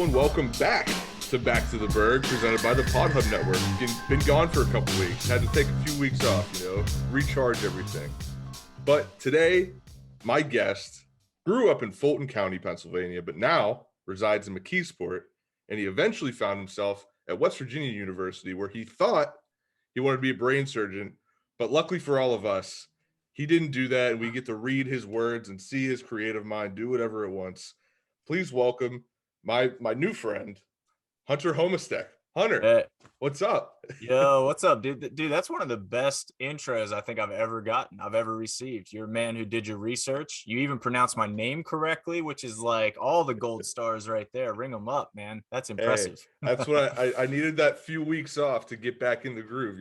and welcome back to the Burgh, presented by the Pod Hub Network. Been gone for a couple weeks, had to take a few weeks off, recharge everything. But today, my guest grew up in Fulton County, Pennsylvania, but now resides in McKeesport, and he eventually found himself at West Virginia University, where he thought he wanted to be a brain surgeon, but luckily for all of us, he didn't do that, and we get to read his words and see his creative mind do whatever it wants. Please welcome my new friend, Hunter Homistek. Hunter, Hey, what's up? yo, what's up, dude? Dude, that's one of the best intros I think I've ever received. You're a man who did your research. You even pronounced my name correctly, which is like all the gold stars right there. Ring them up, man. That's Hey, impressive. that's what I needed, that few weeks off to get back in the groove.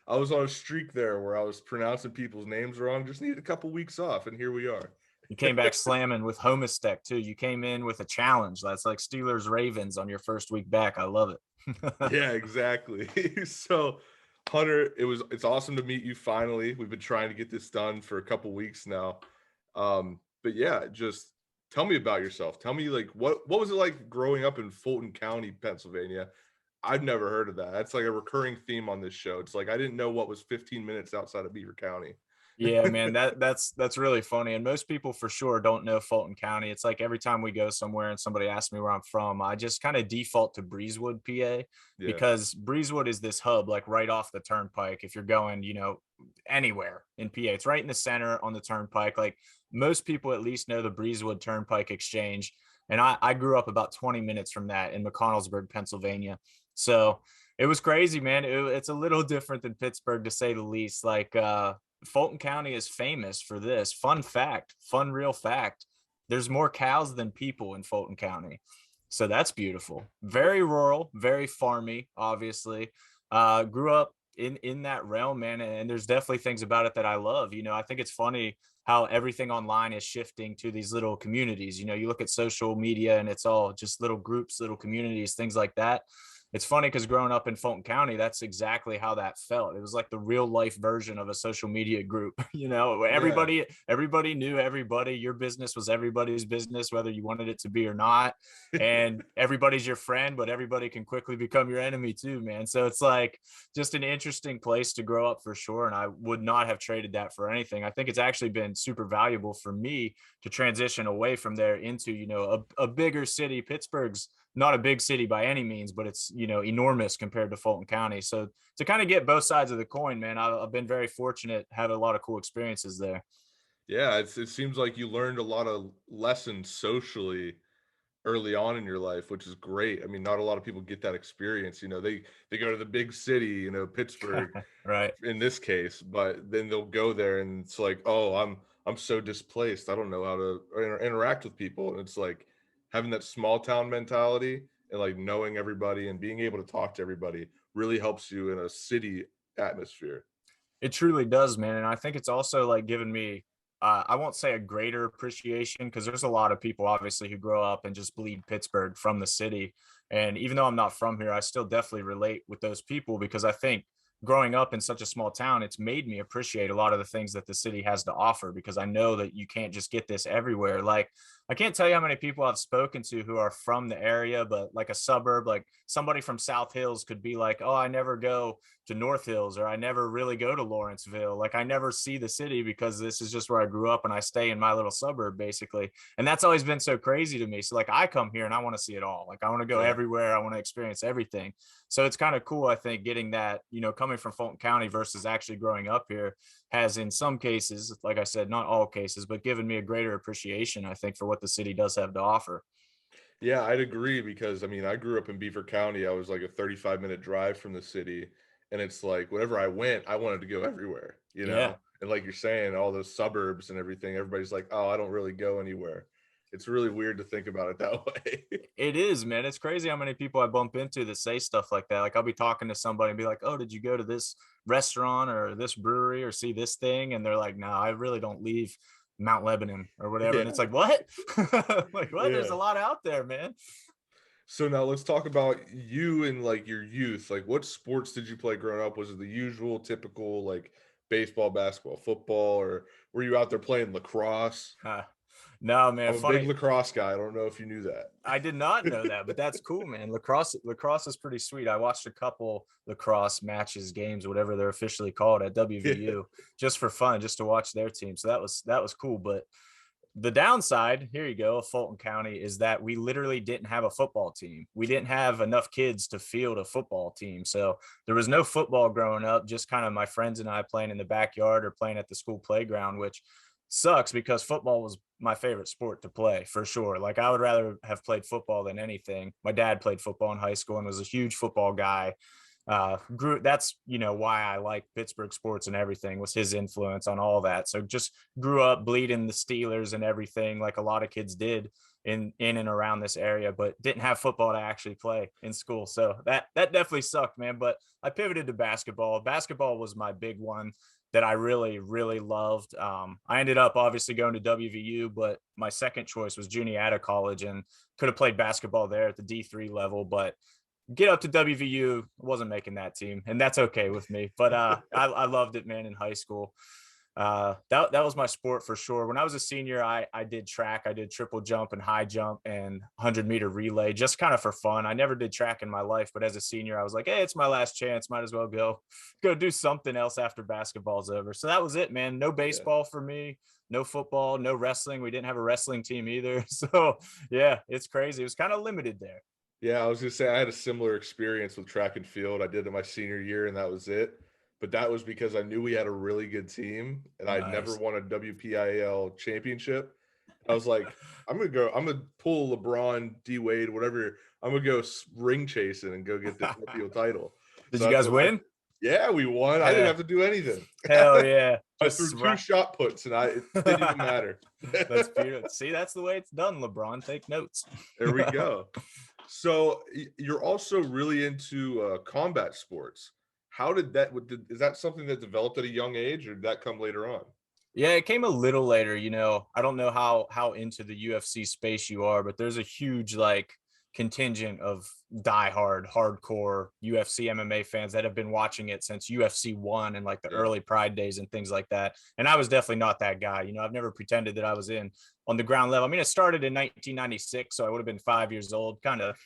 I was on a streak there where I was pronouncing people's names wrong. Just needed a couple weeks off, and here we are. You came back slamming with Homistek too. You came in with a challenge. That's like Steelers Ravens on your first week back. I love it. Yeah, exactly. So, Hunter, it's awesome to meet you finally. We've been trying to get this done for a couple weeks now. But yeah, just tell me about yourself. Tell me, like, what was it like growing up in Fulton County, Pennsylvania? I've never heard of that. That's like a recurring theme on this show. It's like I didn't know what was 15 minutes outside of Beaver County. Yeah, man, that's really funny. And most people for sure don't know Fulton County. It's like every time we go somewhere and somebody asks me where I'm from, I just kind of default to Breezewood, PA, Yeah. because Breezewood is this hub like right off the turnpike. If you're going, anywhere in PA, it's right in the center on the turnpike. Like most people at least know the Breezewood Turnpike Exchange. And I grew up about 20 minutes from that in McConnellsburg, Pennsylvania. So it was crazy, man. It's a little different than Pittsburgh, to say the least. Fulton County is famous for this. Fun real fact. There's more cows than people in Fulton County. So that's beautiful. Very rural, very farmy, obviously. Grew up in that realm, man, and there's definitely things about it that I love. I think it's funny how everything online is shifting to these little communities. You look at social media and it's all just little groups, little communities, things like that. It's funny because growing up in Fulton County, that's exactly how that felt. It was like the real life version of a social media group. Yeah. Everybody knew everybody. Your business was everybody's business, whether you wanted it to be or not. And everybody's your friend, but everybody can quickly become your enemy too, man. So it's like just an interesting place to grow up for sure. And I would not have traded that for anything. I think it's actually been super valuable for me to transition away from there into, a bigger city. Pittsburgh's not a big city by any means, but it's, enormous compared to Fulton County. So to kind of get both sides of the coin, man, I've been very fortunate, had a lot of cool experiences there. Yeah, it seems like you learned a lot of lessons socially early on in your life, which is great. I mean, not a lot of people get that experience. They go to the big city, Pittsburgh Right. in this case, but then they'll go there and it's like, oh, I'm so displaced. I don't know how to interact with people. And it's like having that small town mentality and like knowing everybody and being able to talk to everybody really helps you in a city atmosphere. It truly does, man. And I think it's also like given me, I won't say a greater appreciation, because there's a lot of people obviously who grow up and just bleed Pittsburgh from the city. And even though I'm not from here, I still definitely relate with those people, because I think growing up in such a small town, it's made me appreciate a lot of the things that the city has to offer, because I know that you can't just get this everywhere. Like, I can't tell you how many people I've spoken to who are from the area, but like a suburb, like somebody from South Hills could be like, oh, I never go to North Hills, or I never really go to Lawrenceville. Like, I never see the city because this is just where I grew up and I stay in my little suburb basically. And that's always been so crazy to me. So like I come here and I want to see it all. Like I want to go Yeah. everywhere. I want to experience everything. So it's kind of cool, I think, getting that, coming from Fulton County versus actually growing up here has, in some cases, like I said, not all cases, but given me a greater appreciation, I think, for what the city does have to offer. Yeah, I'd agree because I mean, I grew up in Beaver County. I was like a 35-minute drive from the city. And it's like whenever I went, I wanted to go everywhere, Yeah. And like you're saying, all those suburbs and everything, everybody's like, oh, I don't really go anywhere. It's really weird to think about it that way. It is, man. It's crazy how many people I bump into that say stuff like that. Like I'll be talking to somebody and be like, "Oh, did you go to this restaurant or this brewery or see this thing?" And they're like, "No, I really don't leave Mount Lebanon or whatever." And Yeah. it's like, "What?" Like, what? There's Yeah. a lot out there, man. So now let's talk about you and like your youth. Like what sports did you play growing up? Was it the usual typical like baseball, basketball, football, or were you out there playing lacrosse? No, man, I'm a big funny. lacrosse guy. I don't know if you knew that. I did not know that, but that's cool, man. Lacrosse is pretty sweet. I watched a couple lacrosse matches, games, whatever they're officially called at Yeah. WVU, just for fun, just to watch their team. So that was cool. But the downside, here you go, of Fulton County, is that we literally didn't have a football team. We didn't have enough kids to field a football team. So there was no football growing up, just kind of my friends and I playing in the backyard or playing at the school playground, which sucks because football was my favorite sport to play for sure. Like I would rather have played football than anything. My dad played football in high school and was a huge football guy. That's why I like Pittsburgh sports and everything, was his influence on all that. So just grew up bleeding the Steelers and everything, like a lot of kids did in and around this area, but didn't have football to actually play in school. So that definitely sucked, man. But I pivoted to basketball. Basketball was my big one that I really, really loved. I ended up obviously going to WVU, but my second choice was Juniata College, and could have played basketball there at the D3 level, but get up to WVU, wasn't making that team, and that's okay with me. But I loved it, man, in high school. That was my sport for sure. When I was a senior, I did track. I did triple jump and high jump and 100-meter relay, just kind of for fun. I never did track in my life, but as a senior, I was like, hey, it's my last chance. Might as well go do something else after basketball's over. So that was it, man. No Yeah. baseball for me. No football, no wrestling. We didn't have a wrestling team either. So yeah, it's crazy. It was kind of limited there. Yeah, I was gonna say I had a similar experience with track and field. I did it my senior year, and that was it. But that was because I knew we had a really good team, and I'd never Nice. won a WPIAL championship. I was like, I'm gonna go. I'm gonna pull LeBron, D Wade, whatever. I'm gonna go ring chasing and go get the field title. Did So you that's guys what win? yeah, we won. I didn't Yeah. have to do anything. Hell yeah. I Just threw two shot puts, and it didn't even matter. That's beautiful. See, that's the way it's done, LeBron. Take notes. There we go. So you're also really into combat sports. How did that? Is that something that developed at a young age, or did that come later on? Yeah, it came a little later, I don't know how into the UFC space you are, but there's a huge like contingent of diehard, hardcore UFC MMA fans that have been watching it since UFC 1 and like the Yeah, early Pride days and things like that. And I was definitely not that guy. I've never pretended that I was in on the ground level. I mean, it started in 1996, so I would have been 5 years old, kind of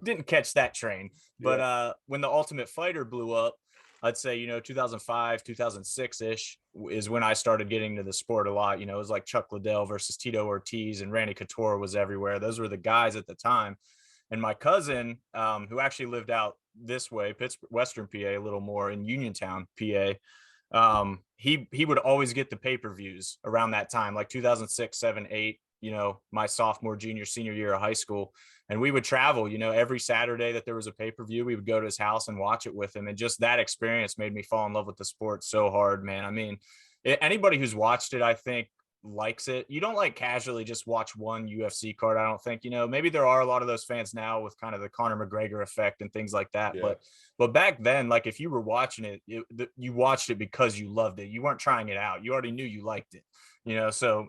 didn't catch that train. But yeah, when the Ultimate Fighter blew up, I'd say, 2005, 2006 ish is when I started getting to the sport a lot. It was like Chuck Liddell versus Tito Ortiz, and Randy Couture was everywhere. Those were the guys at the time. And my cousin, who actually lived out this way, Pittsburgh, Western PA, a little more in Uniontown, PA, he would always get the pay-per-views around that time, like 2006, 7, 8, my sophomore, junior, senior year of high school. And we would travel, every Saturday that there was a pay-per-view, we would go to his house and watch it with him. And just that experience made me fall in love with the sport so hard, man. I mean, anybody who's watched it, I think, likes it. You don't like casually just watch one UFC card, I don't think. Maybe there are a lot of those fans now with kind of the Conor McGregor effect and things like that. yeah, But back then, like if you were watching it, you watched it because you loved it. You weren't trying it out. You already knew you liked it. So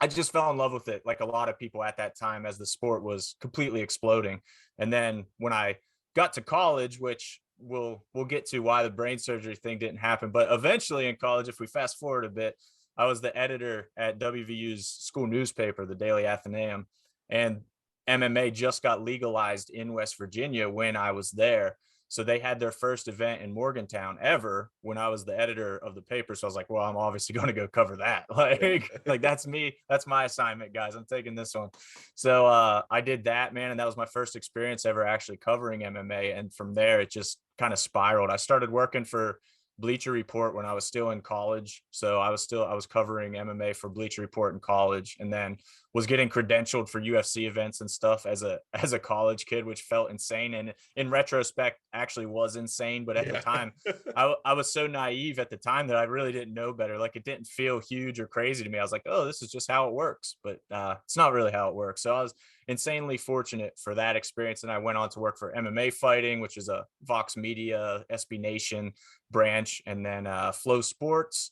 I just fell in love with it, like a lot of people at that time, as the sport was completely exploding. And then when I got to college, which we'll get to why the brain surgery thing didn't happen, but eventually in college, if we fast forward a bit, I was the editor at WVU's school newspaper, the Daily Athenaeum, and MMA just got legalized in West Virginia when I was there. So they had their first event in Morgantown ever when I was the editor of the paper. So I was like, well, I'm obviously going to go cover that. yeah. Like that's me. That's my assignment, guys. I'm taking this one. So I did that, man. And that was my first experience ever actually covering MMA. And from there, it just kind of spiraled. I started working for Bleacher Report when I was still in college. So I was covering MMA for Bleacher Report in college, and then was getting credentialed for UFC events and stuff as a college kid, which felt insane. And in retrospect, actually was insane. But at the Yeah. time, I was so naive at the time that I really didn't know better. Like it didn't feel huge or crazy to me. I was like, oh, this is just how it works. But it's not really how it works. So I was insanely fortunate for that experience. And I went on to work for MMA Fighting, which is a Vox Media, SB Nation branch, and then Flow Sports.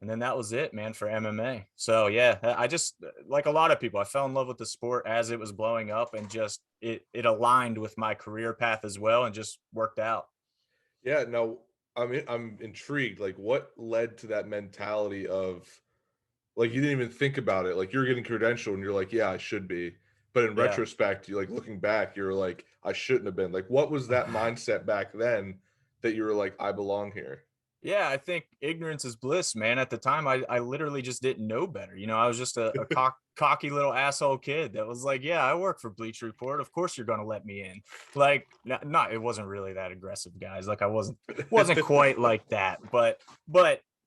And then that was it, man, for MMA. So yeah, I just, like a lot of people, I fell in love with the sport as it was blowing up, and just it aligned with my career path as well, and just worked out. Yeah, no, I'm intrigued. Like, what led to that mentality of Like you didn't even think about it. Like you're getting credentialed and you're like, yeah, I should be. But in Yeah. retrospect, you like looking back, you're like, I shouldn't have been. Like, what was that mindset back then that you were like, I belong here? Yeah, I think ignorance is bliss, man. At the time, I literally just didn't know better. I was just a cocky little asshole kid that was like, yeah, I work for Bleach Report. Of course you're gonna let me in. Like, not it wasn't really that aggressive, guys. Like I wasn't quite like that, but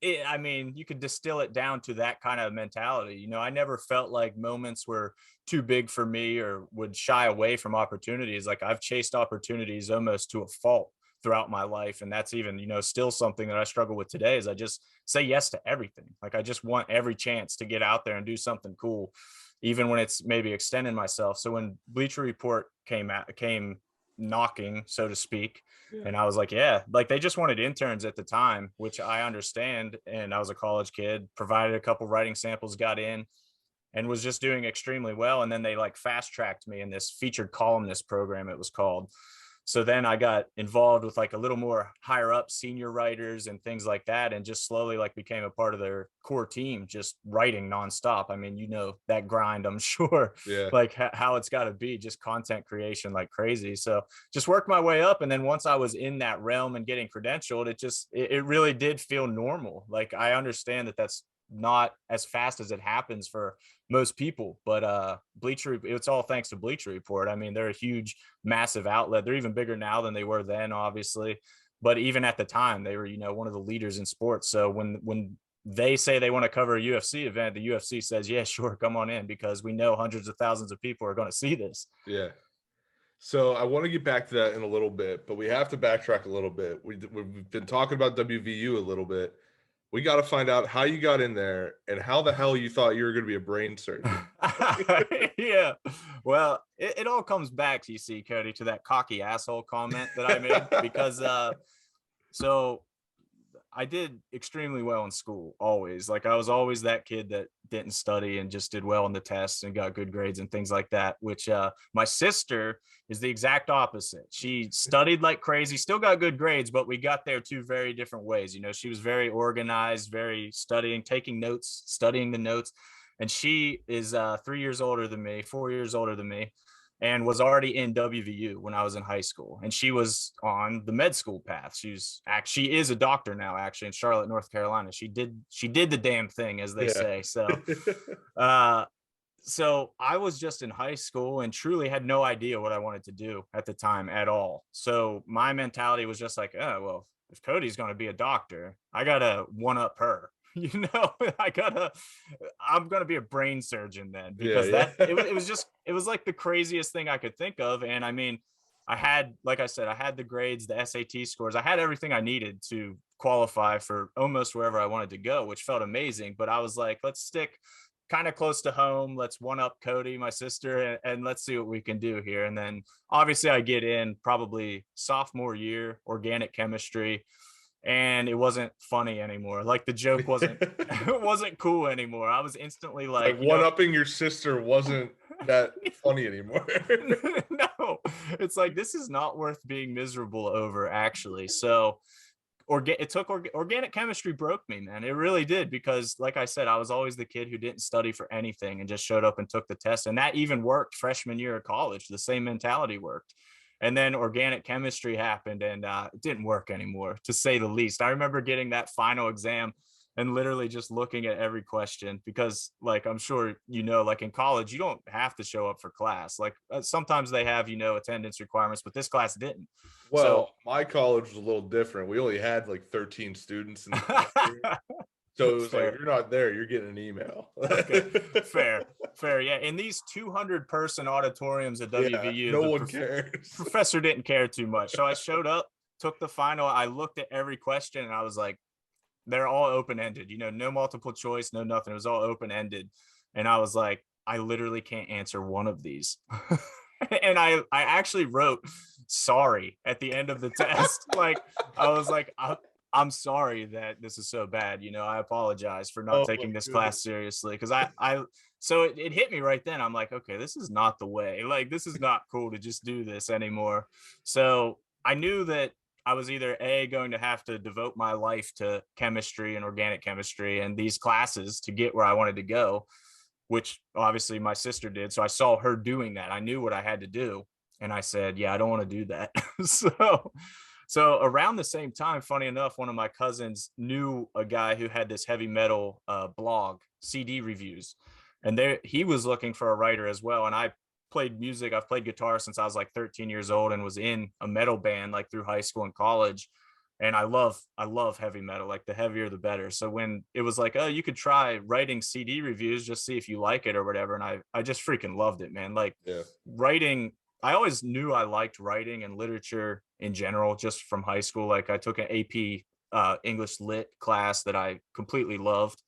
I mean, you could distill it down to that kind of mentality. I never felt like moments were too big for me or would shy away from opportunities. Like I've chased opportunities almost to a fault throughout my life, and that's even still something that I struggle with today. Is I just say yes to everything. Like I just want every chance to get out there and do something cool, even when it's maybe extending myself. So when Bleacher Report came knocking, so to speak, Yeah. and I was like, yeah, like they just wanted interns at the time, which I understand, and I was a college kid, provided a couple writing samples, got in, and was just doing extremely well. And then they like fast tracked me in this featured columnist program, it was called. So then I got involved with like a little more higher up senior writers and things like that, and just slowly like became a part of their core team, just writing nonstop. I mean, that grind, I'm sure, Yeah. like how it's got to be, just content creation like crazy. So just worked my way up, and then once I was in that realm and getting credentialed, it really did feel normal. Like I understand that that's not as fast as it happens for most people, but it's all thanks to Bleacher Report. I mean, they're a huge, massive outlet. They're even bigger now than they were then, obviously, but even at the time they were one of the leaders in sports. So when they say they want to cover a UFC event, the UFC says, yeah, sure, come on in, because we know hundreds of thousands of people are going to see this. Yeah. So I want to get back to that in a little bit, but we have to backtrack a little bit. We've been talking about WVU a little bit. We got to find out how you got in there and how the hell you thought you were going to be a brain surgeon. Yeah. Well, it all comes back, you see, Cody, to that cocky asshole comment that I made, because so I did extremely well in school, always. Like I was always that kid that didn't study and just did well in the tests and got good grades and things like that, which my sister is the exact opposite. She studied like crazy, still got good grades, but we got there two very different ways. She was very organized, very studying, taking notes, studying the notes. And she is 3 years older than me, 4 years older than me, and was already in WVU when I was in high school. And she was on the med school path. She is a doctor now, actually, in Charlotte, North Carolina. She did the damn thing, as they Yeah. say. Uh, so I was just in high school and truly had no idea what I wanted to do at the time at all. So my mentality was just like, oh, well, if Cody's going to be a doctor, I got to one up her. I'm going to be a brain surgeon then, Yeah, because yeah. it was like the craziest thing I could think of. And I mean, like I said, I had the grades, the SAT scores, I had everything I needed to qualify for almost wherever I wanted to go, which felt amazing. But I was like, let's stick kind of close to home. Let's one up Cody, my sister, and let's see what we can do here. And then obviously I get in probably sophomore year, organic chemistry, and it wasn't funny anymore. Like the joke wasn't it wasn't cool anymore. I was instantly Like like, one-upping your sister wasn't that funny anymore. no, it's like, this is not worth being miserable over, actually. So organic chemistry broke me, man. It really did, because like I said, I was always the kid who didn't study for anything and just showed up and took the test. And that even worked freshman year of college. The same mentality worked. And then organic chemistry happened, and it didn't work anymore, to say the least. I remember getting that final exam and literally just looking at every question, because like I'm sure like in college you don't have to show up for class. Like sometimes they have attendance requirements, but this class didn't. So Well, my college was a little different. We only had like 13 students in the classroom. So it was like, if fair. you're not there, you're getting an email. Okay, fair. Yeah, in these 200-person auditoriums at Yeah, WVU, no the one cares. professor didn't care too much. So I showed up, took the final. I looked at every question, and I was like, they're all open ended. No multiple choice, no nothing. It was all open ended, and I was like, I literally can't answer one of these. And I actually wrote sorry at the end of the test. Like I was like, I'm sorry that this is so bad. I apologize for not Oh my taking this goodness. class seriously, because so it hit me right then. I'm like, okay, this is not the way. Like this is not cool to just do this anymore. So I knew that I was either going to have to devote my life to chemistry and organic chemistry and these classes to get where I wanted to go, which obviously my sister did. So I saw her doing that. I knew what I had to do. And I said, yeah, I don't want to do that. So around the same time, funny enough, one of my cousins knew a guy who had this heavy metal blog, CD reviews, and there he was looking for a writer as well. And I played music. I've played guitar since I was like 13 years old and was in a metal band like through high school and college. And I love heavy metal, like the heavier the better. So when it was like, oh, you could try writing CD reviews, just see if you like it or whatever. And I just freaking loved it, man. Like Yeah. writing, I always knew I liked writing and literature in general, just from high school. Like I took an AP English lit class that I completely loved.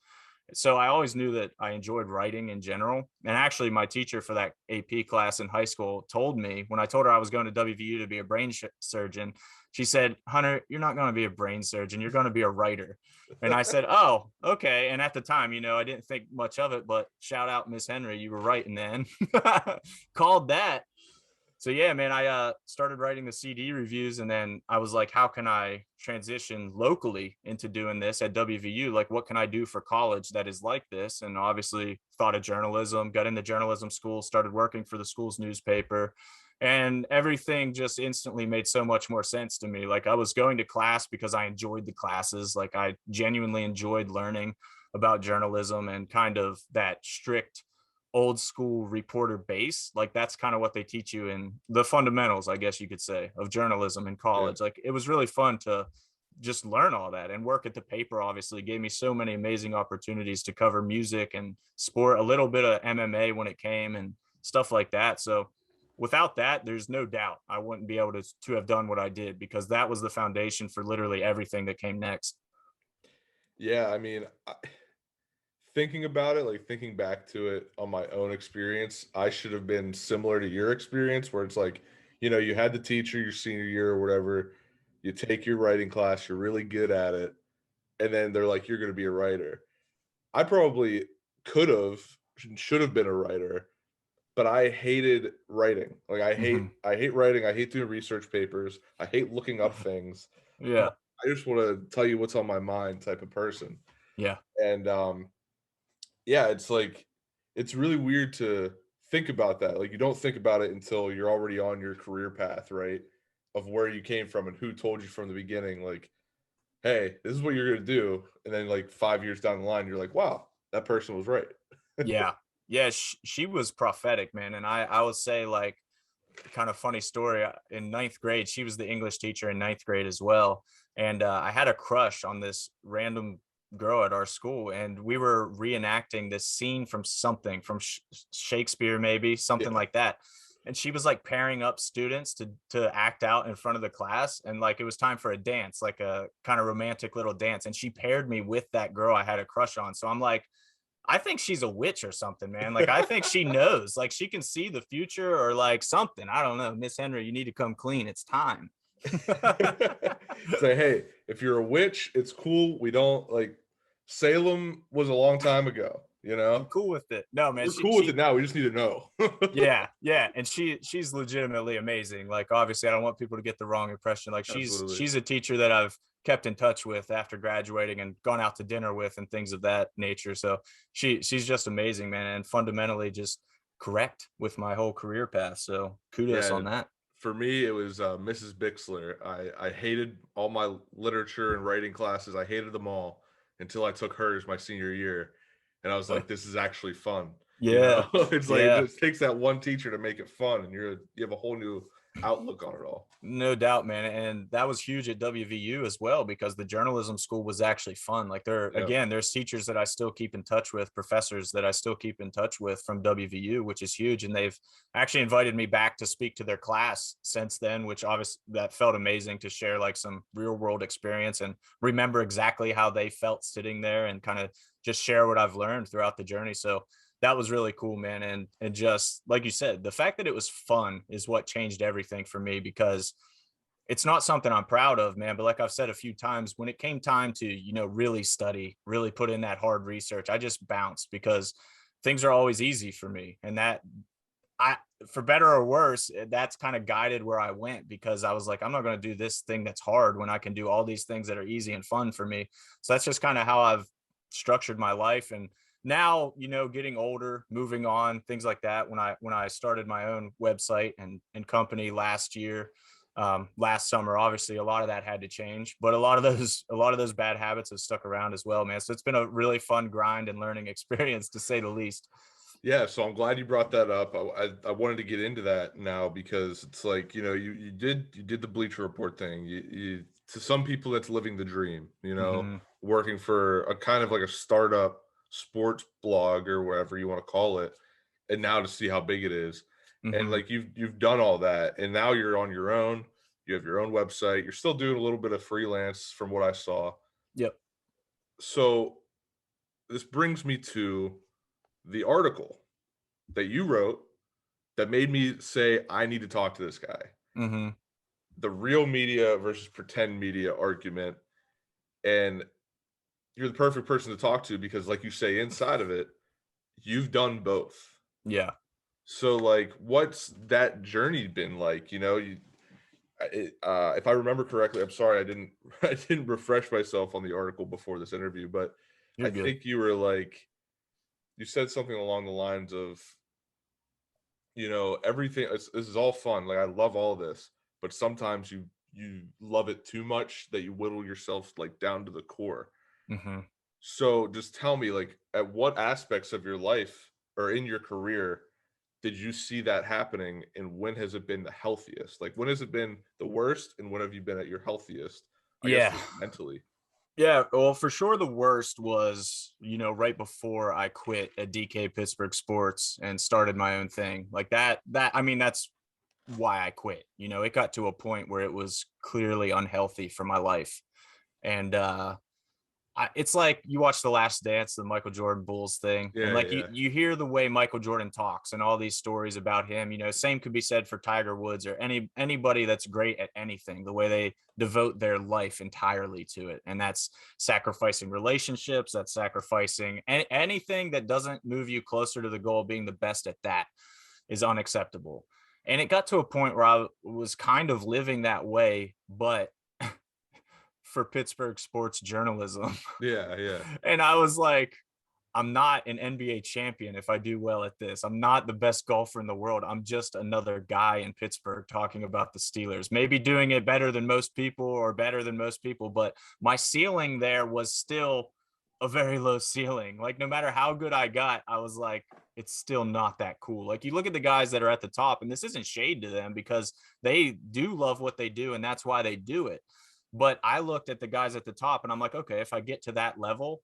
So I always knew that I enjoyed writing in general. And actually, my teacher for that AP class in high school told me when I told her I was going to WVU to be a brain surgeon, she said, Hunter, you're not going to be a brain surgeon. You're going to be a writer. And I said, oh, okay. And at the time, I didn't think much of it, but shout out Miss Henry. You were right. And then called that. So yeah, man, I started writing the CD reviews, and then I was like, how can I transition locally into doing this at WVU? Like, what can I do for college that is like this? And obviously thought of journalism, got into journalism school, started working for the school's newspaper, and everything just instantly made so much more sense to me. Like I was going to class because I enjoyed the classes. Like I genuinely enjoyed learning about journalism and kind of that strict old school reporter base. Like that's kind of what they teach you in the fundamentals, I guess you could say, of journalism in Yeah. college. Like it was really fun to just learn all that, and work at the paper obviously gave me so many amazing opportunities to cover music and sport, a little bit of MMA when it came and stuff like that. So without that, there's no doubt I wouldn't be able to have done what I did, because that was the foundation for literally everything that came next. Yeah, I mean, thinking about it, like thinking back to it on my own experience, I should have been similar to your experience where it's like, you had the teacher your senior year or whatever, you take your writing class, you're really good at it, and then they're like, you're going to be a writer. I probably could have, should have been a writer, but I hated writing. Like Hmm. I hate writing. I hate doing research papers. I hate looking up things. I'm Yeah. I just want to tell you what's on my mind type of person. Yeah. And yeah, it's like it's really weird to think about that. Like you don't think about it until you're already on your career path, right? Of where you came from and who told you from the beginning, like, hey, this is what you're gonna do. And then like 5 years down the line, you're like, wow, that person was right. Yeah. Yeah. She was prophetic, man. And I would say, like, kind of funny story, in ninth grade, she was the English teacher in ninth grade as well. And I had a crush on this random girl at our school, and we were reenacting this scene from something from Shakespeare, maybe something Yeah. like that. And she was like pairing up students to act out in front of the class, and like it was time for a dance, like a kind of romantic little dance, and she paired me with that girl I had a crush on. So I'm like, I think she's a witch or something, man. Like I think she knows, like she can see the future or like something. I don't know. Miss Henry, you need to come clean. It's time. Say, hey, if you're a witch, it's cool. We don't like Salem was a long time ago, you I'm know? cool with it. No, man. We're She cool with it she now. We just need to know. yeah, yeah. And she's legitimately amazing. Like obviously I don't want people to get the wrong impression. Like Absolutely. she's a teacher that I've kept in touch with after graduating and gone out to dinner with and things of that nature. So she's just amazing, man, and fundamentally just correct with my whole career path. So kudos Yeah, on that. for me, it was Mrs. Bixler. I hated all my literature and writing classes. I hated them all until I took hers my senior year, and I was like, "This is actually fun." You know, Yeah. it's like it Yeah. just takes that one teacher to make it fun, and you have a whole new outlook on it all. No doubt, man. And that was huge at WVU as well, because the journalism school was actually fun. Like Yeah, there's teachers that I still keep in touch with, professors that I still keep in touch with from WVU, which is huge. And they've actually invited me back to speak to their class since then, which obviously that felt amazing to share like some real world experience and remember exactly how they felt sitting there and kind of just share what I've learned throughout the journey. So that was really cool, man. And just like you said, the fact that it was fun is what changed everything for me, because it's not something I'm proud of, man. But like I've said a few times, when it came time to, really study, really put in that hard research, I just bounced because things are always easy for me. And that for better or worse, that's kind of guided where I went, because I was like, I'm not going to do this thing that's hard when I can do all these things that are easy and fun for me. So that's just kind of how I've structured my life. And now, getting older, moving on, things like that. When I started my own website and company last year, last summer, obviously a lot of that had to change, but a lot of those bad habits have stuck around as well, man. So it's been a really fun grind and learning experience, to say the least. Yeah, so I'm glad you brought that up. I wanted to get into that now because it's like, you did the Bleacher Report thing. You to some people that's living the dream, Hmm. working for a kind of like a startup sports blog or whatever you want to call it, and now to see how big it is. And Hmm. like you've done all that and now you're on your own. You have your own website. You're still doing a little bit of freelance from what I saw. Yep. So this brings me to the article that you wrote that made me say I need to talk to this guy. Hmm. The real media versus pretend media argument. And you're the perfect person to talk to because, like you say, inside of it, you've done both. Yeah. So, like, what's that journey been like? If I remember correctly, I'm sorry I didn't I didn't refresh myself on the article before this interview, but I You're good. think you were like you said something along the lines of everything this is all fun. Like I love all this, but sometimes you love it too much that you whittle yourself like down to the core. Hmm. So just tell me, like, at what aspects of your life or in your career did you see that happening, and when has it been the healthiest? Like, when has it been the worst, and when have you been at your healthiest? I guess Yeah. just mentally. Yeah, well, for sure the worst was, right before I quit at DK Pittsburgh Sports and started my own thing. Like I mean, that's why I quit. It got to a point where it was clearly unhealthy for my life. And it's like you watch The Last Dance, the Michael Jordan Bulls thing, and Yeah, like yeah, you hear the way Michael Jordan talks and all these stories about him. Same could be said for Tiger Woods or anybody that's great at anything. The way they devote their life entirely to it, and that's sacrificing relationships, that's sacrificing anything that doesn't move you closer to the goal of being the best at that is unacceptable. And it got to a point where I was kind of living that way, but for Pittsburgh sports journalism. yeah, yeah, And I was like, I'm not an NBA champion if I do well at this. I'm not the best golfer in the world. I'm just another guy in Pittsburgh talking about the Steelers, maybe doing it better than most people or better than most people. But my ceiling there was still a very low ceiling. Like, no matter how good I got, I was like, it's still not that cool. Like, you look at the guys that are at the top, and this isn't shade to them because they do love what they do, and that's why they do it. But I looked at the guys at the top and I'm like, okay, if I get to that level,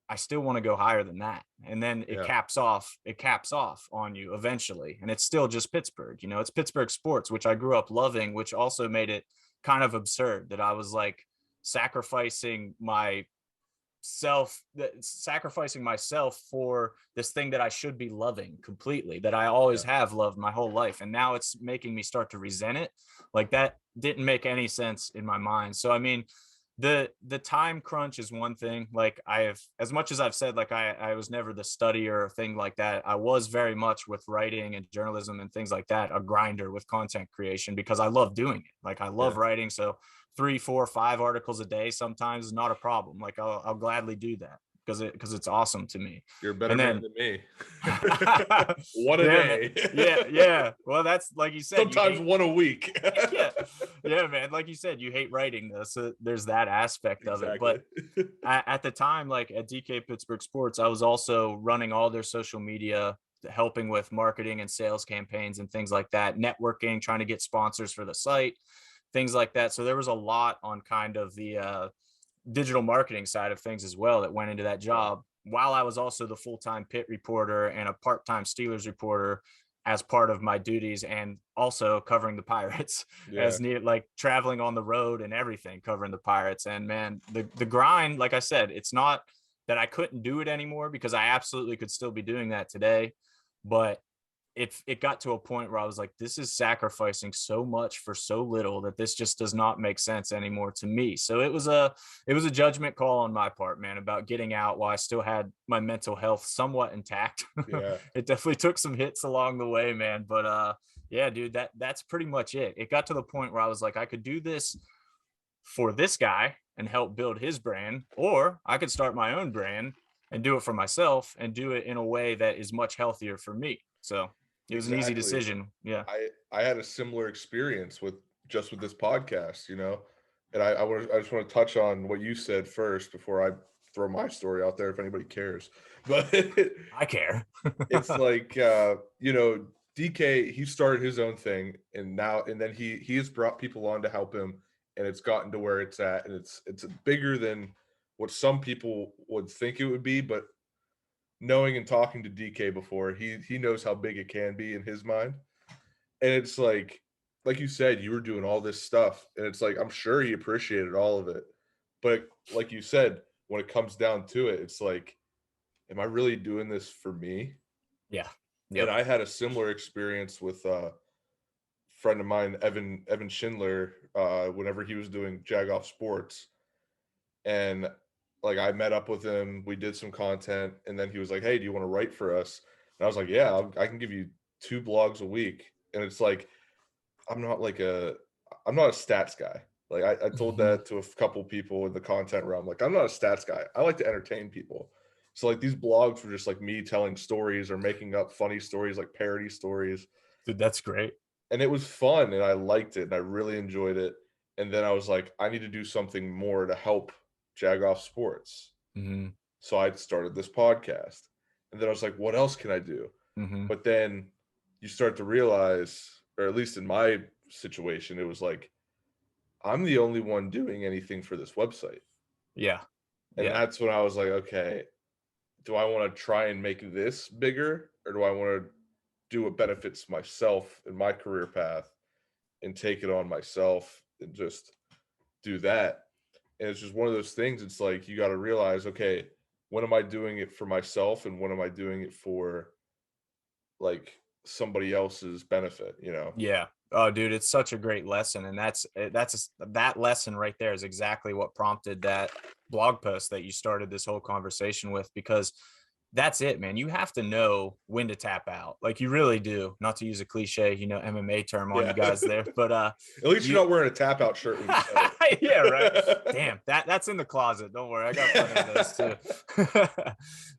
I still want to go higher than that. And then it yeah, caps off on you eventually. And it's still just Pittsburgh, it's Pittsburgh sports, which I grew up loving, which also made it kind of absurd that I was like sacrificing myself for this thing that I should be loving completely, that I always yeah, have loved my whole life. And now it's making me start to resent it. Like, that didn't make any sense in my mind. So, I mean, the time crunch is one thing. Like, I have, as much as I've said, like I was never the studier or thing like that, I was very much with writing and journalism and things like that, a grinder with content creation, because I love doing it. Like, I love yeah. writing. So 3, 4, 5 articles a day sometimes is not a problem. Like, I'll gladly do that because it's awesome to me. You're a better And man then than me. One a yeah, man. day. Yeah. Well, that's like you said, you Sometimes hate. one a week. Yeah, yeah, man. Like you said, you hate writing this. So there's that aspect of it. But Exactly. at the time, like at DK Pittsburgh Sports, I was also running all their social media, helping with marketing and sales campaigns and things like that, networking, trying to get sponsors for the site, things like that. So there was a lot on kind of the digital marketing side of things as well that went into that job, while I was also the full-time Pitt reporter and a part-time Steelers reporter as part of my duties, and also covering the Pirates Yeah. as needed, like traveling on the road and everything, covering the Pirates. And man, the grind, like I said, it's not that I couldn't do it anymore, because I absolutely could still be doing that today, but it got to a point where I was like, this is sacrificing so much for so little that this just does not make sense anymore to me. So it was a judgment call on my part, man, about getting out while I still had my mental health somewhat intact. Yeah. It definitely took some hits along the way, man. But yeah, dude, that's pretty much it. It got to the point where I was like, I could do this for this guy and help build his brand, or I could start my own brand and do it for myself and do it in a way that is much healthier for me. So it was an easy Exactly. decision. Yeah. I had a similar experience with this podcast, you know, and I just want to touch on what you said first before I throw my story out there if anybody cares. But I care. it's like you know, DK, he started his own thing, and then he has brought people on to help him, and it's gotten to where it's at, and it's bigger than what some people would think it would be, but knowing and talking to DK before, he knows how big it can be in his mind. And it's like you said, you were doing all this stuff, and it's like I'm sure he appreciated all of it. But like you said, when it comes down to it, it's like, am I really doing this for me? Yeah. And Yep. I had a similar experience with a friend of mine, Evan Schindler, whenever he was doing Jagoff Sports. And like I met up with him, we did some content, and then he was like, "Hey, do you want to write for us?" And I was like, "Yeah, I can give you 2 blogs a week." And it's like I'm not like a I'm not a stats guy. Like I told Mhm. that to a couple people in the content realm. Like I'm not a stats guy. I like to entertain people. So like these blogs were just like me telling stories or making up funny stories, like parody stories. Dude, that's great. And it was fun and I liked it and I really enjoyed it. And then I was like, I need to do something more to help Jagoff Sports. Hmm. So I started this podcast. And then I was like, what else can I do? Hmm. But then you start to realize, or at least in my situation, it was like, I'm the only one doing anything for this website. Yeah. And Yeah. that's when I was like, okay, do I want to try and make this bigger or do I want to do what benefits myself in my career path and take it on myself and just do that? And it's just one of those things. It's like, you got to realize, okay, when am I doing it for myself and when am I doing it for like somebody else's benefit, you know? Yeah. Oh, dude, it's such a great lesson, and that lesson right there is exactly what prompted that blog post that you started this whole conversation with, because that's it, man. You have to know when to tap out. Like you really do. Not to use a cliche, MMA term on you Yeah. guys there, but At least you you're not wearing a tap out shirt when you said it. yeah, right. Damn, that's in the closet. Don't worry, I got plenty of those too.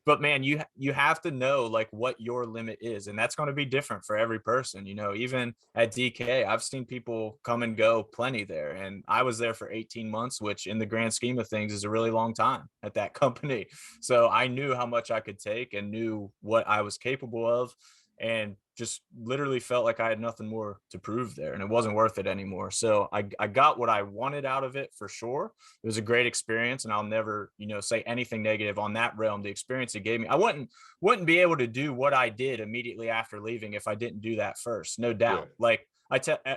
But man, you have to know like what your limit is, and that's going to be different for every person. Even at DK, I've seen people come and go plenty there, and I was there for 18 months, which in the grand scheme of things is a really long time at that company. So I knew how much I could take and knew what I was capable of, and just literally felt like I had nothing more to prove there and it wasn't worth it anymore. So I got what I wanted out of it for sure. It was a great experience and I'll never, say anything negative on that realm. The experience it gave me, I wouldn't be able to do what I did immediately after leaving if I didn't do that first. No Yeah. doubt. Like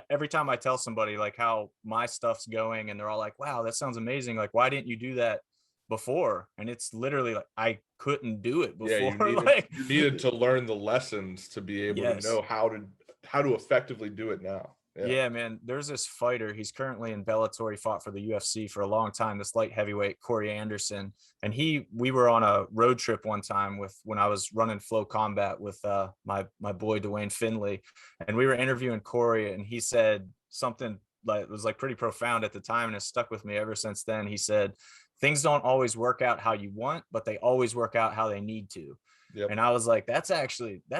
every time I tell somebody like how my stuff's going and they're all like, wow, that sounds amazing. Like, why didn't you do that before? And it's literally like I couldn't do it Yeah, before. Like, you needed to learn the lessons to be able to yes. know how to effectively do it now. Yeah. Yeah, man. There's this fighter. He's currently in Bellator. He fought for the UFC for a long time. This light heavyweight, Corey Anderson, and we were on a road trip one time when I was running Flow Combat with my boy Dwayne Finley, and we were interviewing Corey, and he said something like it was like pretty profound at the time, and it's stuck with me ever since then. He said, "Things don't always work out how you want, but they always work out how they need to." Yep. And I was like, that's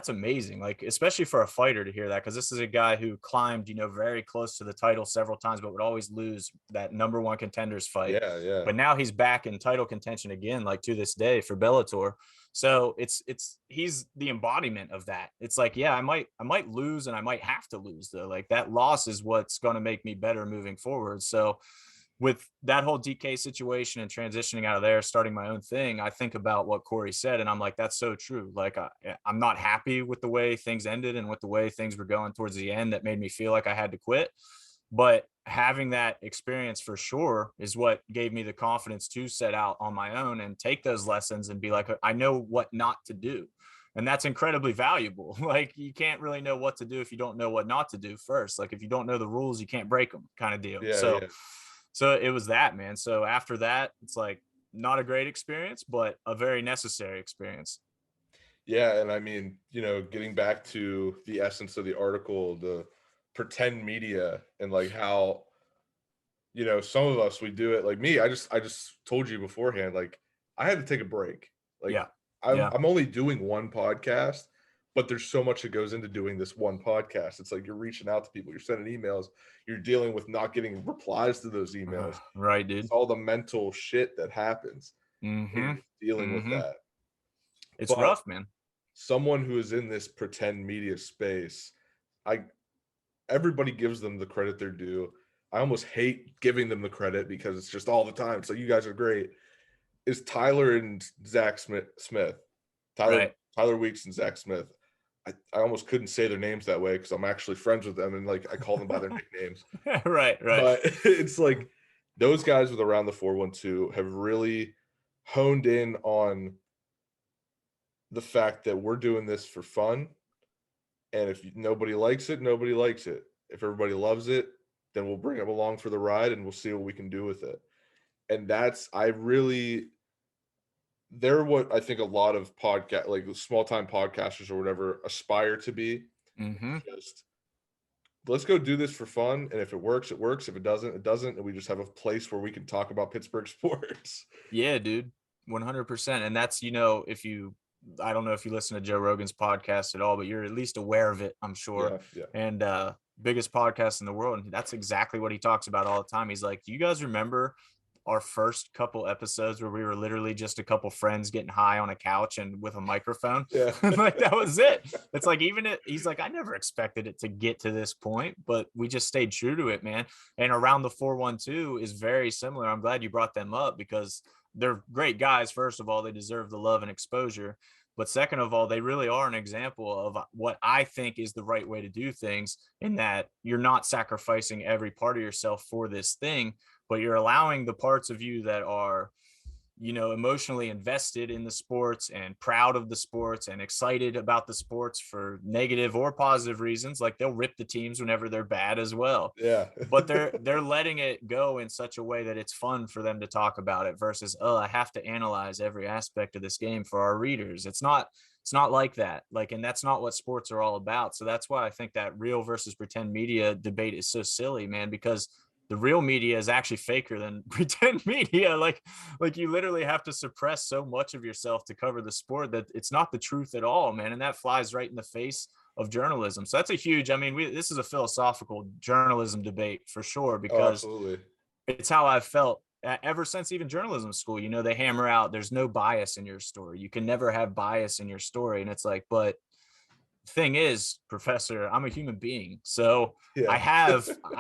amazing. Like, especially for a fighter to hear that, because this is a guy who climbed, very close to the title several times, but would always lose that number one contenders fight. Yeah, yeah. But now he's back in title contention again, like to this day for Bellator. So he's the embodiment of that. It's like, yeah, I might lose and I might have to lose though. Like that loss is what's going to make me better moving forward. So with that whole DK situation and transitioning out of there, starting my own thing, I think about what Corey said, and I'm like, that's so true. Like, I'm not happy with the way things ended and with the way things were going towards the end. That made me feel like I had to quit. But having that experience for sure is what gave me the confidence to set out on my own and take those lessons and be like, I know what not to do. And that's incredibly valuable. Like, you can't really know what to do if you don't know what not to do first. Like, if you don't know the rules, you can't break them, kind of deal. Yeah, So yeah. it was that, man. So after that, it's like not a great experience, but a very necessary experience. Yeah, and I mean, getting back to the essence of the article, the pretend media, and like how, some of us, we do it. Like me, I just told you beforehand, like I had to take a break. Like Yeah. I'm Yeah. I'm only doing one podcast, but there's so much that goes into doing this one podcast. It's like you're reaching out to people, you're sending emails, you're dealing with not getting replies to those emails. Right, It's dude. all the mental shit that happens when Mm-hmm. you're dealing with Mm-hmm. that. It's But rough, man. someone who is in this pretend media space, I everybody gives them the credit they're due. I almost hate giving them the credit because it's just all the time. So you guys are great. Is Tyler and Zach Smith. Tyler Right. Tyler Weeks and Zach Smith. I almost couldn't say their names that way because I'm actually friends with them and like I call them by their nicknames. Right. Right. But it's like those guys with Around the 412 have really honed in on the fact that we're doing this for fun. And if nobody likes it, nobody likes it. If everybody loves it, then we'll bring them along for the ride and we'll see what we can do with it. And they're what I think a lot of like small time podcasters or whatever aspire to be. Mm-hmm. Just let's go do this for fun. And if it works, it works. If it doesn't, it doesn't. And we just have a place where we can talk about Pittsburgh sports. Yeah, dude. 100%. And that's, I don't know if you listen to Joe Rogan's podcast at all, but you're at least aware of it, I'm sure. Yeah, yeah. And biggest podcast in the world. And that's exactly what he talks about all the time. He's like, do you guys remember our first couple episodes where we were literally just a couple friends getting high on a couch and with a microphone? Yeah. Like, that was it. It's like, he's like, I never expected it to get to this point, but we just stayed true to it, man. And Around the 412 is very similar. I'm glad you brought them up because they're great guys. First of all, they deserve the love and exposure. But second of all, they really are an example of what I think is the right way to do things, in that you're not sacrificing every part of yourself for this thing, but you're allowing the parts of you that are, emotionally invested in the sports and proud of the sports and excited about the sports for negative or positive reasons. Like, they'll rip the teams whenever they're bad as well. Yeah. But they're letting it go in such a way that it's fun for them to talk about it versus, oh, I have to analyze every aspect of this game for our readers. It's not like that. Like, and that's not what sports are all about. So that's why I think that real versus pretend media debate is so silly, man, because the real media is actually faker than pretend media. Like you literally have to suppress so much of yourself to cover the sport that it's not the truth at all, man. And that flies right in the face of journalism. So that's a huge, this is a philosophical journalism debate for sure, Oh, because absolutely. it's how I've felt ever since even journalism school. They hammer out, there's no bias in your story. You can never have bias in your story. And it's like, but thing is, professor, I'm a human being, so Yeah. I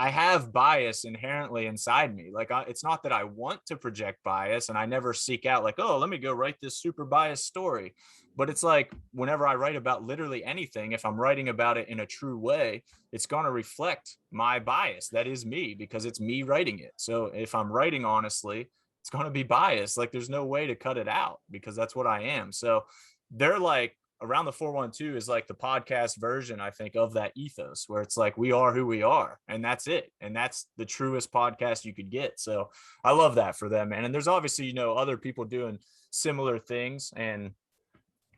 have bias inherently inside me. Like, it's not that I want to project bias, and I never seek out like, oh, let me go write this super biased story. But it's like, whenever I write about literally anything, if I'm writing about it in a true way, it's going to reflect my bias. That is me, because it's me writing it. So if I'm writing honestly, it's going to be biased. Like, there's no way to cut it out, because that's what I am. So they're like, Around the 412 is like the podcast version, I think, of that ethos, where it's like, we are who we are, and that's it. And that's the truest podcast you could get. So I love that for them, man. And there's obviously, other people doing similar things, and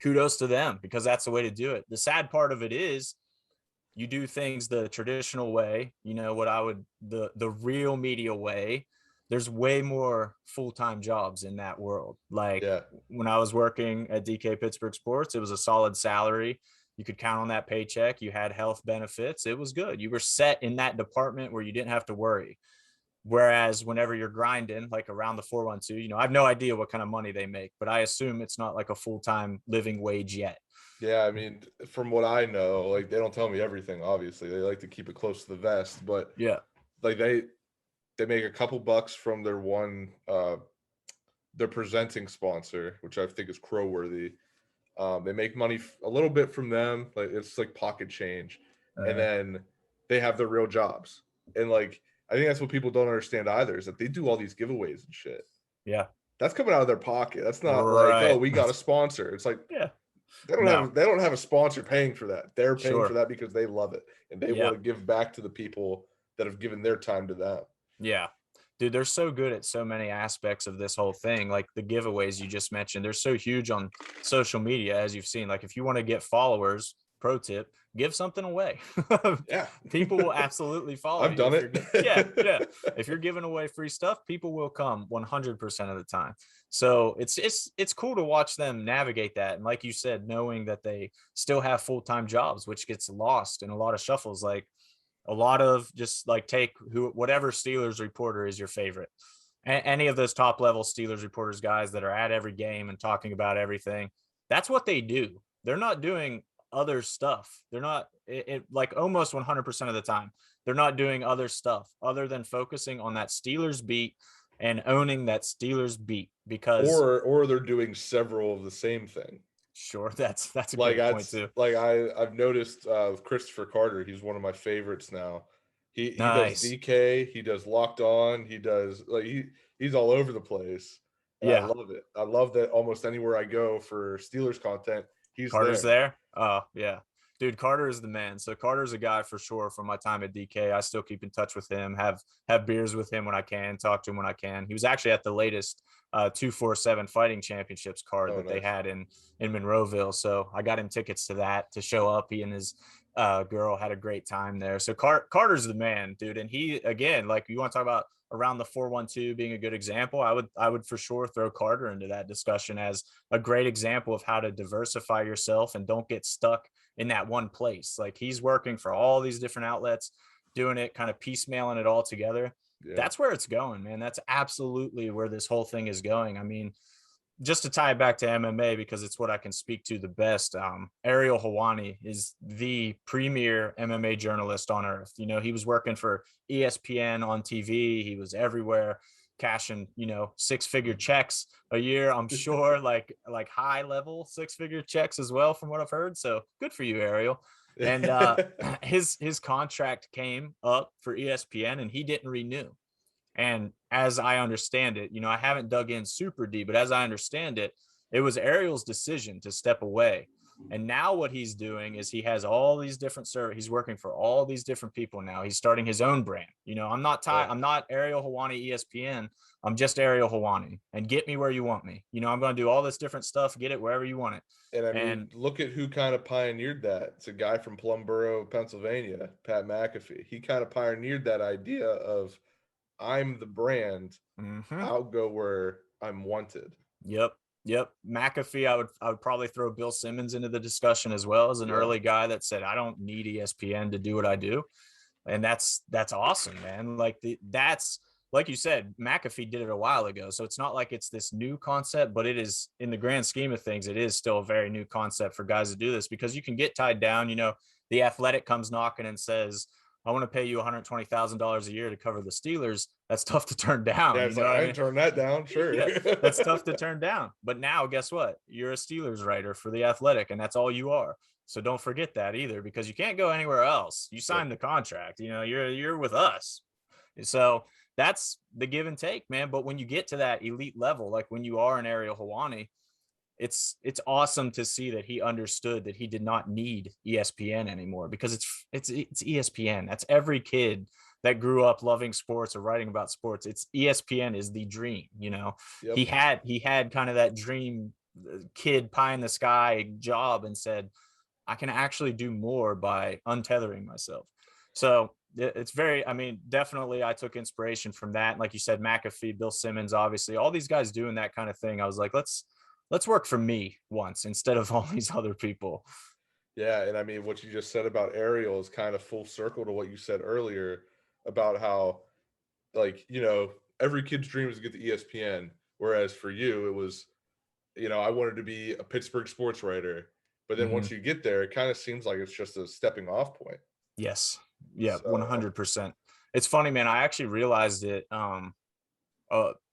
kudos to them, because that's the way to do it. The sad part of it is, you do things the traditional way, the real media way. There's way more full-time jobs in that world. Like, Yeah. when I was working at DK Pittsburgh Sports, it was a solid salary. You could count on that paycheck. You had health benefits. It was good. You were set in that department where you didn't have to worry. Whereas whenever you're grinding, like Around the 412, I have no idea what kind of money they make, but I assume it's not like a full-time living wage yet. Yeah, I mean, from what I know, like they don't tell me everything, obviously. They like to keep it close to the vest, but Yeah. like they make a couple bucks from their their presenting sponsor, which I think is Crowworthy. They make money a little bit from them, like it's like pocket change. And then they have their real jobs. And like I think that's what people don't understand either, is that they do all these giveaways and shit. Yeah. That's coming out of their pocket. That's not like, Right. oh, we got a sponsor. It's like, Yeah. No, they don't have a sponsor paying for that. They're paying for sure. that because they love it and they Yeah. want to give back to the people that have given their time to them. Yeah. Dude, they're so good at so many aspects of this whole thing. Like the giveaways you just mentioned, they're so huge on social media, as you've seen. Like if you want to get followers, pro tip, give something away. Yeah. People will absolutely follow I've you done if you're yeah, yeah. it. If you're giving away free stuff, people will come 100% of the time. So it's cool to watch them navigate that. And like you said, knowing that they still have full-time jobs, which gets lost in a lot of shuffles. Like a lot of just like take whatever Steelers reporter is your favorite. Any of those top level Steelers reporters, guys that are at every game and talking about everything. That's what they do. They're not doing other stuff. They're not like almost 100% of the time. They're not doing other stuff other than focusing on that Steelers beat and owning that Steelers beat because Or they're doing several of the same thing. sure, that's a Like great point that's too. like I've noticed with Christopher Carter, he's one of my favorites now. He does Nice. DK, he does Locked On, he does like he's all over the place. And I Yeah. love it. I love that almost anywhere I go for Steelers content, he's Carter's there. there. Oh yeah, dude, Carter is the man. So Carter's a guy for sure from my time at DK. I still keep in touch with him. Have beers with him when I can. Talk to him when I can. He was actually at the latest 247 Fighting Championships card Oh, that they nice. had in Monroeville. So I got him tickets to that to show up. He and his girl had a great time there. So Carter's the man, dude. And he again, like you want to talk about around the 412 being a good example, I would for sure throw Carter into that discussion as a great example of how to diversify yourself and don't get stuck in that one place. Like he's working for all these different outlets, doing it, kind of piecemealing it all together. Yeah. That's where it's going, man. That's absolutely where this whole thing is going. I mean, just to tie it back to MMA because it's what I can speak to the best. Ariel Hawani is the premier MMA journalist on earth. You know, he was working for ESPN on TV. He was everywhere, cashing 6-figure checks a year. I'm sure, like high level 6-figure checks as well, from what I've heard. So good for you, Ariel. And his contract came up for ESPN, and he didn't renew. And as I understand it, I haven't dug in super deep, but as I understand it, it was Ariel's decision to step away. And now what he's doing is he has all these different he's working for all these different people now. He's starting his own brand. I'm not Yeah. I'm not Ariel Hawani ESPN. I'm just Ariel Hawani, and get me where you want me. I'm going to do all this different stuff, get it wherever you want it. And I mean, And look at who kind of pioneered that. It's a guy from Plumboro, Pennsylvania, Pat McAfee. He kind of pioneered that idea of I'm the brand. mhm. I'll go where I'm wanted. Yep. Yep. McAfee, I would probably throw Bill Simmons into the discussion as well as an Yeah. early guy that said, I don't need ESPN to do what I do. And that's awesome, man. Like that's like you said, McAfee did it a while ago. So it's not like it's this new concept, but it is, in the grand scheme of things, it is still a very new concept for guys to do this because you can get tied down. The Athletic comes knocking and says, I want to pay you $120,000 a year to cover the Steelers. That's tough to turn down. Yeah, You it's know like what I I mean? can turn that down, sure. Yeah, that's tough to turn down. But now, guess what? You're a Steelers writer for the Athletic, and that's all you are. So don't forget that either, because you can't go anywhere else. You Yep. signed the contract. You're with us. So that's the give and take, man. But when you get to that elite level, like when you are an Ariel Hawani, it's awesome to see that he understood that he did not need ESPN anymore, because it's ESPN. That's every kid that grew up loving sports or writing about sports. It's ESPN is the dream. Yep. He had kind of that dream kid pie in the sky job and said, I can actually do more by untethering myself. So it's very, I mean, definitely I took inspiration from that. Like you said, McAfee, Bill Simmons, obviously all these guys doing that kind of thing. I was like, let's work for me once instead of all these other people. Yeah, and I mean, what you just said about Ariel is kind of full circle to what you said earlier about how, like, every kid's dream is to get to ESPN, whereas for you, it was, I wanted to be a Pittsburgh sports writer. But then Mhm. once you get there, it kind of seems like it's just a stepping off point. Yes. Yeah, So, 100%. It's funny, man. I actually realized it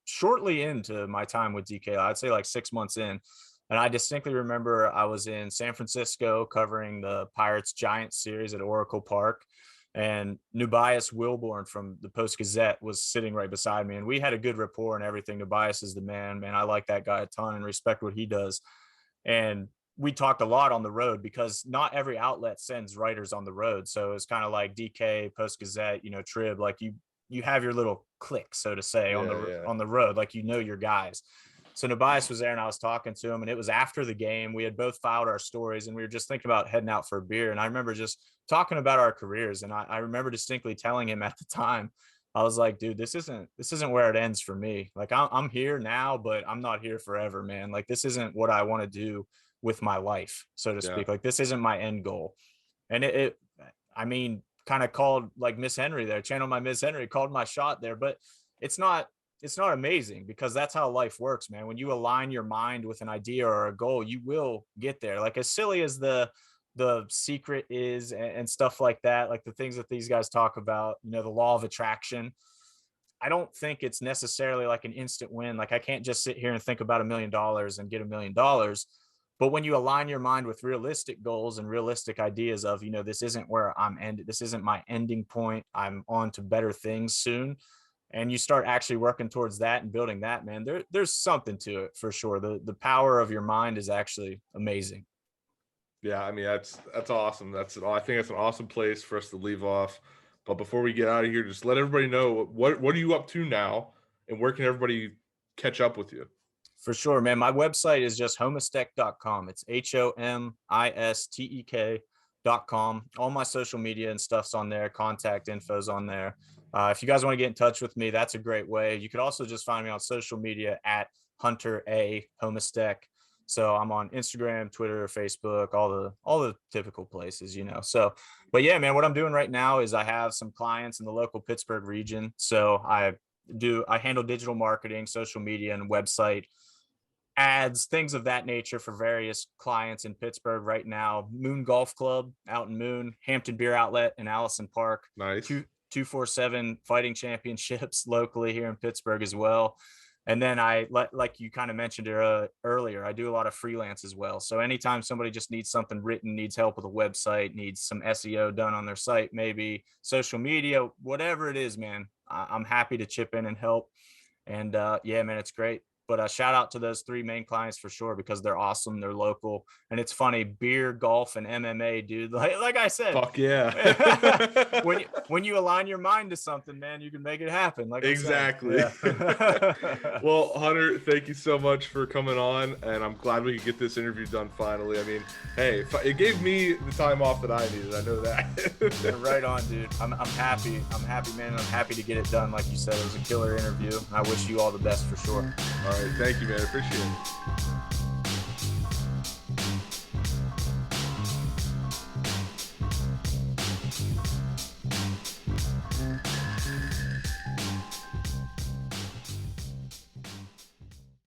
shortly into my time with DK. I'd say like 6 months in. And I distinctly remember I was in San Francisco covering the Pirates Giants series at Oracle Park. And Nubias Wilborn from the Post Gazette was sitting right beside me. And we had a good rapport and everything. Nubias is the man. I like that guy a ton and respect what he does. And we talked a lot on the road because not every outlet sends writers on the road. So it's kind of like DK, Post Gazette, you know, Trib, like you have your little clique, so to say, on the road, like, you know, your guys. So Tobias was there and I was talking to him, and it was after the game. We had both filed our stories and we were just thinking about heading out for a beer. And I remember just talking about our careers. And I remember distinctly telling him at the time, I was like, dude, this isn't where it ends for me. Like, I'm here now, but I'm not here forever, man. Like, this isn't what I want to do with my life, so to speak. Like, this isn't my end goal. And I mean, kind of called like Miss Henry there, channel my Miss Henry, called my shot there, but it's not amazing, because that's how life works, man. When you align your mind with an idea or a goal, you will get there. Like, as silly as the secret is and stuff like that, like the things that these guys talk about, you know, the law of attraction, I don't think it's necessarily like an instant win. Like, I can't just sit here and think about $1 million and get $1 million. But when you align your mind with realistic goals and realistic ideas of, you know, this isn't where I'm ended, this isn't my ending point, I'm on to better things soon, and you start actually working towards that and building that, man, there's something to it for sure. The power of your mind is actually amazing. Yeah, I mean, that's awesome. I think that's an awesome place for us to leave off. But before we get out of here, just let everybody know what are you up to now, and where can everybody catch up with you? For sure, man. My website is just homistek.com. It's HOMISTEK.com. All my social media and stuff's on there. Contact info's on there. If you guys want to get in touch with me, that's a great way. You could also just find me on social media at Hunter A. Homistek. So I'm on Instagram, Twitter, Facebook, all the typical places, you know. So, but yeah, man, what I'm doing right now is I have some clients in the local Pittsburgh region. So I handle digital marketing, social media, and website ads, things of that nature for various clients in Pittsburgh right now. Moon Golf Club out in Moon, Hampton Beer Outlet in Allison Park. Nice. 247 fighting championships locally here in Pittsburgh as well. And then like you kind of mentioned earlier, I do a lot of freelance as well. So anytime somebody just needs something written, needs help with a website, needs some SEO done on their site, maybe social media, whatever it is, man, I'm happy to chip in and help. And yeah, man, it's great. But shout out to those 3 main clients for sure, because they're awesome. They're local. And it's funny, beer, golf, and MMA, dude. Like I said, fuck yeah. when you align your mind to something, man, you can make it happen. Like, exactly. Yeah. Well, Hunter, thank you so much for coming on, and I'm glad we could get this interview done finally. I mean, hey, it gave me the time off that I needed. I know that. Yeah, right on, dude. I'm happy. I'm happy, man. I'm happy to get it done. Like you said, it was a killer interview. I wish you all the best for sure. All right, thank you, man. I appreciate it.